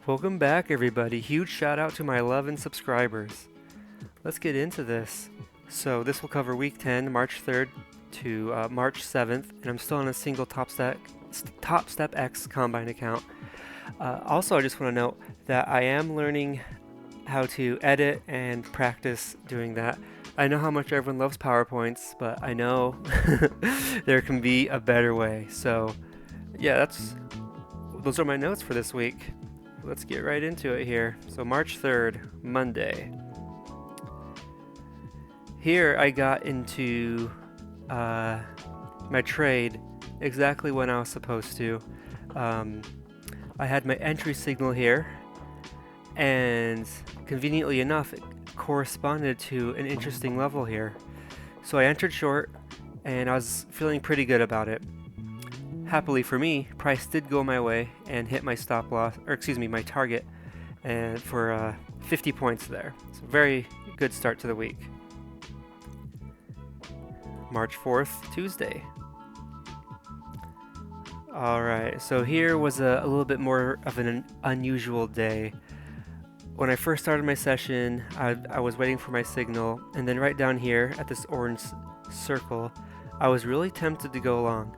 Welcome back, everybody. Huge shout out to my 11 subscribers. Let's get into this. So this will cover week 10, March 3rd to March 7th, and I'm still on a single TopstepX Combine account. Also, I just want to note that I am learning how to edit and practice doing that. I know how much everyone loves PowerPoints, but I know there can be a better way. So yeah, those are my notes for this week. Let's get right into it here. So March 3rd, Monday. Here I got into my trade exactly when I was supposed to. I had my entry signal here, and conveniently enough, it corresponded to an interesting level here. So I entered short, and I was feeling pretty good about it. Happily for me, price did go my way and hit my stop loss, or excuse me, my target, and for 50 points there. So very good start to the week. March 4th, Tuesday. Alright, so here was a little bit more of an unusual day. When I first started my session, I was waiting for my signal, and then right down here at this orange circle, I was really tempted to go long.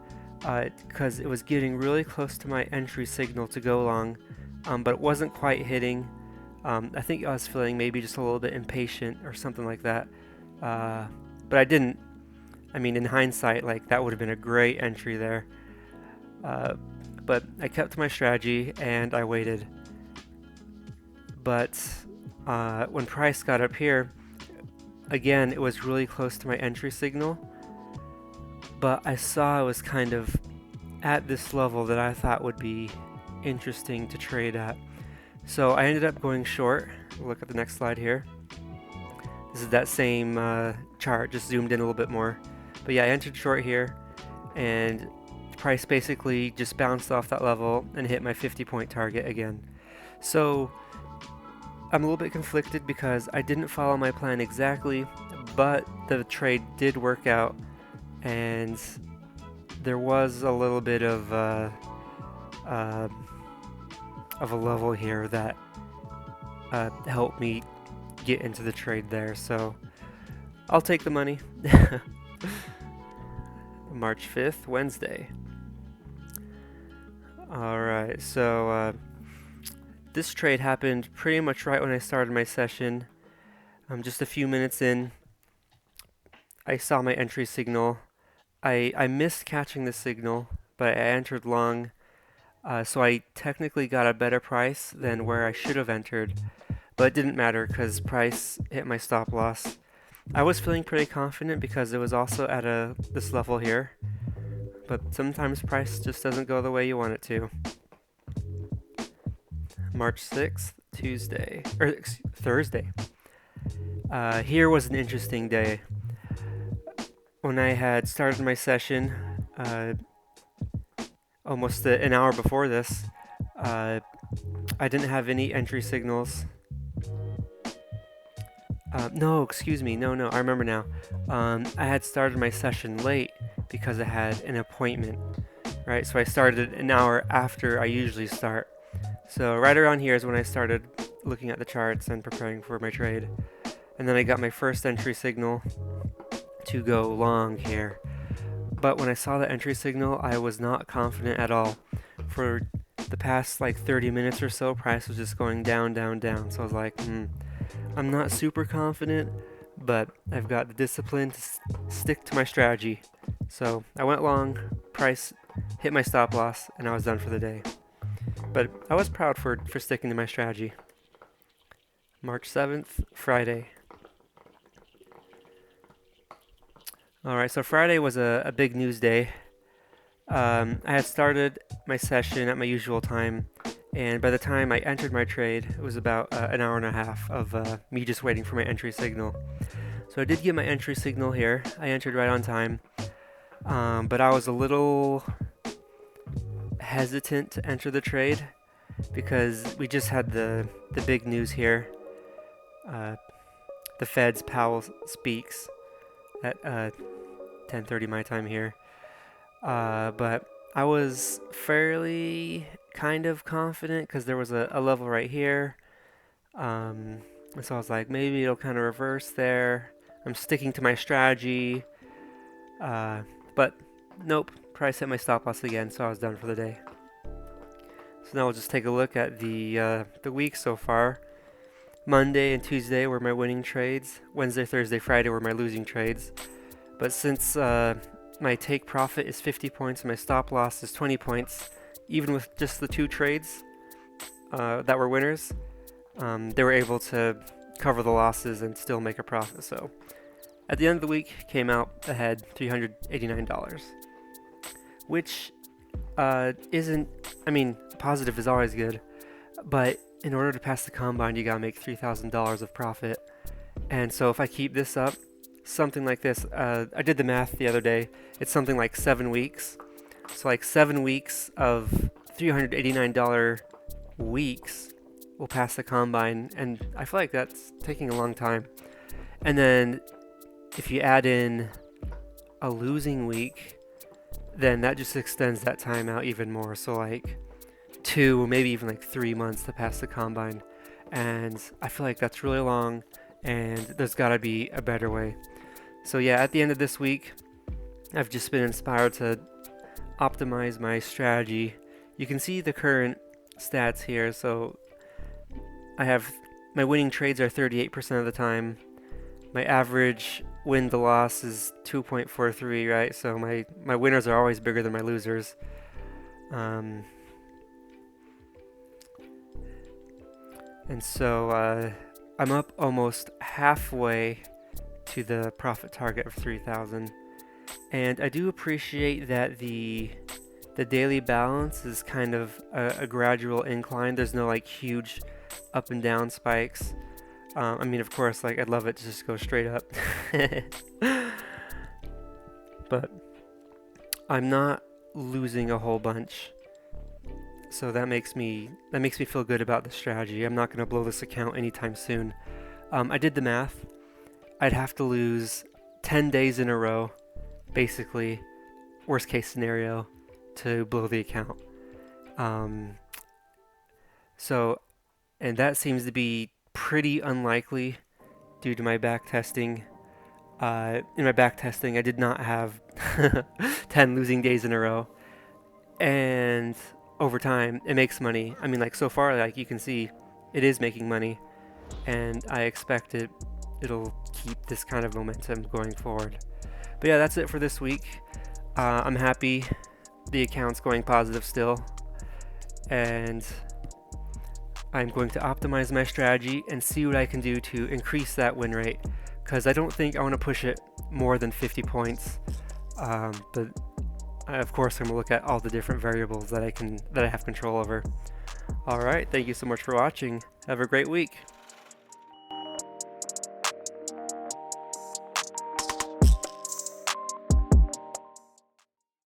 Because it was getting really close to my entry signal to go long, but it wasn't quite hitting. I think I was feeling maybe just a little bit impatient or something like that, but I didn't. I mean, in hindsight, like that would have been a great entry there, but I kept to my strategy and I waited. But when price got up here, again, it was really close to my entry signal, but I saw it was kind of at this level that I thought would be interesting to trade at. So I ended up going short. Look at the next slide here. This is that same chart, just zoomed in a little bit more. But yeah, I entered short here, and price basically just bounced off that level and hit my 50-point target again. So I'm a little bit conflicted because I didn't follow my plan exactly, but the trade did work out, and there was a little bit of a level here that helped me get into the trade there, so I'll take the money. March 5th, Wednesday. Alright, so this trade happened pretty much right when I started my session. Just a few minutes in, I saw my entry signal. I missed catching the signal, but I entered long, so I technically got a better price than where I should have entered, but it didn't matter because price hit my stop loss. I was feeling pretty confident because it was also at this level here, but sometimes price just doesn't go the way you want it to. March 6th, Thursday. Here was an interesting day. When I had started my session, almost an hour before this, I didn't have any entry signals. No, excuse me, no, I remember now. I had started my session late because I had an appointment, right? So I started an hour after I usually start. So right around here is when I started looking at the charts and preparing for my trade. And then I got my first entry signal to go long here. But when I saw the entry signal, I was not confident at all. For the past like 30 minutes or so, price was just going down, down, down. So I was like, I'm not super confident, but I've got the discipline to stick to my strategy. So I went long, price hit my stop loss, and I was done for the day. But I was proud for sticking to my strategy. March 7th, Friday. Alright, so Friday was a big news day. I had started my session at my usual time, and by the time I entered my trade, it was about an hour and a half of me just waiting for my entry signal. So I did get my entry signal here. I entered right on time, but I was a little hesitant to enter the trade because we just had the big news here. The Fed's Powell speaks at 10:30 my time here. But I was fairly kind of confident because there was a level right here. And so I was like, maybe it'll kind of reverse there. I'm sticking to my strategy. But nope, price hit my stop loss again, so I was done for the day. So now we'll just take a look at the week so far. Monday and Tuesday were my winning trades. Wednesday, Thursday, Friday were my losing trades. But since my take profit is 50 points and my stop loss is 20 points, even with just the 2 trades that were winners, they were able to cover the losses and still make a profit. So at the end of the week, came out ahead $389, which isn't, I mean, positive is always good, but in order to pass the combine, you gotta make $3,000 of profit. And so if I keep this up, something like this, I did the math the other day, it's something like 7 weeks. So like 7 weeks of $389 weeks will pass the combine, and I feel like that's taking a long time. And then if you add in a losing week, then that just extends that time out even more. So like 2, maybe even like 3 months to pass the combine. And I feel like that's really long, and there's gotta be a better way. So yeah, at the end of this week, I've just been inspired to optimize my strategy. You can see the current stats here. So I have my winning trades are 38% of the time. My average win to loss is 2.43, right? So my winners are always bigger than my losers. And so I'm up almost halfway to the profit target of 3,000. And I do appreciate that the daily balance is kind of a gradual incline. There's no like huge up and down spikes. I mean, of course, like I'd love it to just go straight up. But I'm not losing a whole bunch. So that makes me feel good about the strategy. I'm not going to blow this account anytime soon. I did the math. I'd have to lose 10 days in a row, basically, worst case scenario, to blow the account. And that seems to be pretty unlikely due to my back testing. In my back testing, I did not have 10 losing days in a row. And over time, it makes money. I mean, like so far, like you can see, it is making money. And I expect it'll keep this kind of momentum going forward. But yeah, that's it for this week. I'm happy the account's going positive still. And I'm going to optimize my strategy and see what I can do to increase that win rate, because I don't think I want to push it more than 50 points. But of course, I'm going to look at all the different variables that I have control over. All right, thank you so much for watching. Have a great week.